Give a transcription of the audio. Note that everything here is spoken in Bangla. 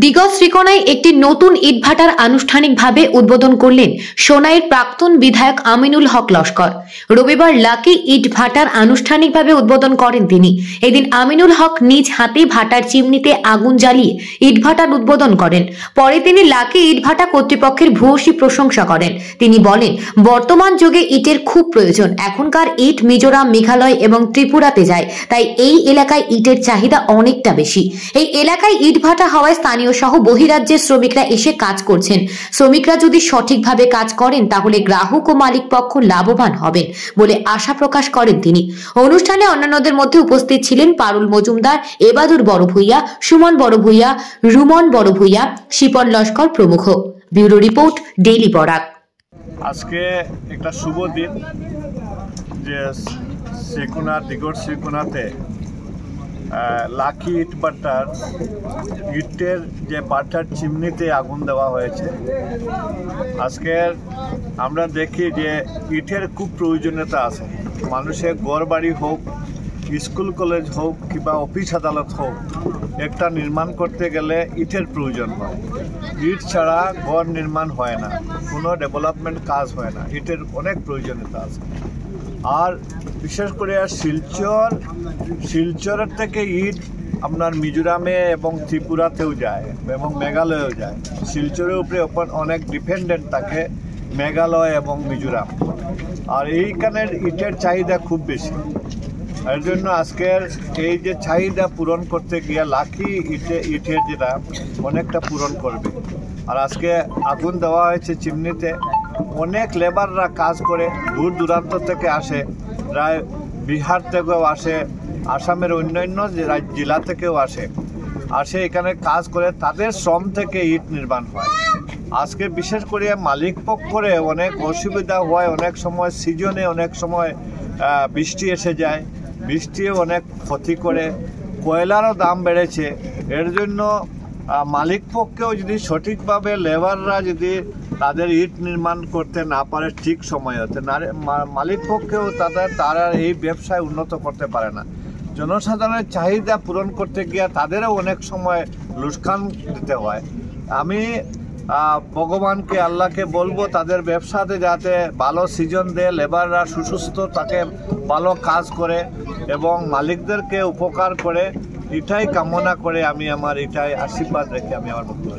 দিগজ শ্রীকোনায় একটি নতুন ইটভাটার আনুষ্ঠানিকভাবে উদ্বোধন করলেন সোনাইয়ের প্রাক্তন বিধায়ক আমিনুল হক লস্কর। রবিবার লাকি ইটভাটার আনুষ্ঠানিকভাবে উদ্বোধন করেন তিনি। এদিন আমিনুল হক নিজ হাতে ভাটার চিমনিতে আগুন জ্বালিয়ে ইটভাটার উদ্বোধন করেন। পরে তিনি লাকি ইটভাটা কর্তৃপক্ষের ভূয়সী প্রশংসা করেন। তিনি বলেন, বর্তমান যুগে ইটের খুব প্রয়োজন। এখনকার ইট মিজোরাম, মেঘালয় এবং ত্রিপুরাতে যায়, তাই এই এলাকায় ইটের চাহিদা অনেকটা বেশি। এই এলাকায় ইটভাটা হওয়ায় স্থানীয় সহ বহিরাজ্যের শ্রমিকরা এসে কাজ করছেন। শ্রমিকরা যদি সঠিকভাবে কাজ করেন তাহলে গ্রাহক ও মালিক পক্ষ লাভবান হবেন বলে আশা প্রকাশ করেন তিনি। অনুষ্ঠানে অন্যান্যদের মধ্যে উপস্থিত ছিলেন পারুল মজুমদার, এবাদুর বড় ভূঁইয়া, সুমন বড় ভূঁইয়া, রুমন বড় ভূঁইয়া, শিপন লস্কর প্রমুখ। Bureau report, daily Barak. আজকে একটা শুভ দিন যে দিগজ শ্রীকোনাতে লাকি ইট ভাটার ইটের যে ভাটার চিমনিতে আগুন দেওয়া হয়েছে। আজকে আমরা দেখি যে ইটের খুব প্রয়োজনীয়তা আছে। মানুষের ঘর বাড়ি হোক, স্কুল কলেজ হোক কিংবা অফিস আদালত হোক, একটা নির্মাণ করতে গেলে ইটের প্রয়োজন হয়। ইট ছাড়া ঘর নির্মাণ হয় না, কোনো ডেভেলপমেন্ট কাজ হয় না। ইটের অনেক প্রয়োজনীয়তা আছে। আর বিশেষ করে শিলচরের থেকে ইট আপনার মিজোরামে এবং ত্রিপুরাতেও যায় এবং মেঘালয়েও যায়। শিলচরের উপরে অনেক ডিপেন্ডেন্ট থাকে মেঘালয় এবং মিজোরাম। আর এইখানের ইটের চাহিদা খুব বেশি। এর জন্য আজকের এই যে চাহিদা পূরণ করতে গিয়ে লাকি ইটের যেটা অনেকটা পূরণ করবে। আর আজকে আগুন দেওয়া হয়েছে চিমনিতে। অনেক লেবাররা কাজ করে, দূর দূরান্ত থেকে আসে, প্রায় বিহার থেকেও আসে, আসামের অন্যান্য জেলা থেকেও আসে এখানে কাজ করে। তাদের শ্রম থেকে ইট নির্মাণ হয়। আজকে বিশেষ করে মালিক পক্ষরে অনেক অসুবিধা হয়। অনেক সময় সিজনে অনেক সময় বৃষ্টি এসে যায়, বৃষ্টিও অনেক ক্ষতি করে। কয়লারও দাম বেড়েছে। এর জন্য মালিক পক্ষেও যদি সঠিকভাবে লেবাররা যদি তাদের ইট নির্মাণ করতে না পারে ঠিক সময় হতে না, মালিক পক্ষেও তারা এই ব্যবসায় উন্নত করতে পারে না। জনসাধারণের চাহিদা পূরণ করতে গিয়ে তাদেরও অনেক সময় লোকসান দিতে হয়। আমি ভগবানকে, আল্লাহকে বলবো তাদের ব্যবসাতে যাতে ভালো সিজন দেয়, লেবাররা সুস্থ তাকে ভালো কাজ করে এবং মালিকদেরকে উপকার করে। এটাই কামনা করে আমি এটাই আশীর্বাদ রেখে আমি আমার বক্তব্য।